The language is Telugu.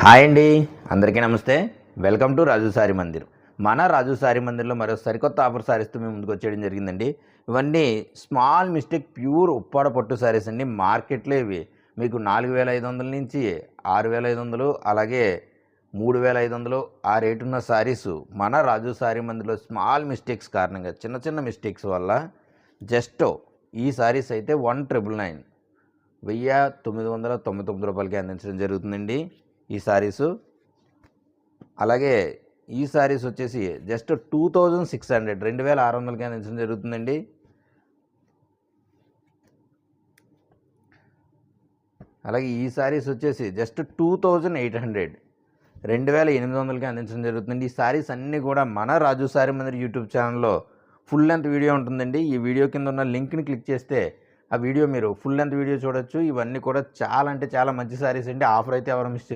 హాయ్ అండి, అందరికీ నమస్తే. Welcome to Raju sorry Mandir. మన రాజు సారీ మందిర్లో మరో సరికొత్త ఆఫర్ సారీస్తో మేము ముందుకు వచ్చేయడం జరిగిందండి. ఇవన్నీ స్మాల్ మిస్టేక్ ప్యూర్ ఉప్పాడ పట్టు సారీస్ అండి. మార్కెట్లో ఇవి మీకు 4500 నుంచి 6500, అలాగే 3500 ఆ రేటు ఉన్న సారీస్ మన రాజు సారీ మందిర్లో స్మాల్ మిస్టేక్స్ కారణంగా, చిన్న చిన్న మిస్టేక్స్ వల్ల జస్ట్ ఈ సారీస్ అయితే 1999 1999 రూపాయలకి అందించడం జరుగుతుందండి ఈ సారీసు. అలాగే ఈ సారీస్ వచ్చేసి జస్ట్ 2600 2600కి అందించడం జరుగుతుందండి. అలాగే ఈ సారీస్ వచ్చేసి జస్ట్ 2800 2800కి అందించడం జరుగుతుంది. ఈ సారీస్ అన్నీ కూడా మన రాజు సారీ మందిర్ యూట్యూబ్ ఛానల్లో ఫుల్ లెంత్ వీడియో ఉంటుందండి. ఈ వీడియో కింద ఉన్న లింక్ని క్లిక్ చేస్తే ఆ వీడియో మీరు ఫుల్ లెంత్ వీడియో చూడొచ్చు. ఇవన్నీ కూడా చాలా అంటే చాలా మంచి సారీస్ అండి. ఆఫర్ అయితే ఎవరు మిస్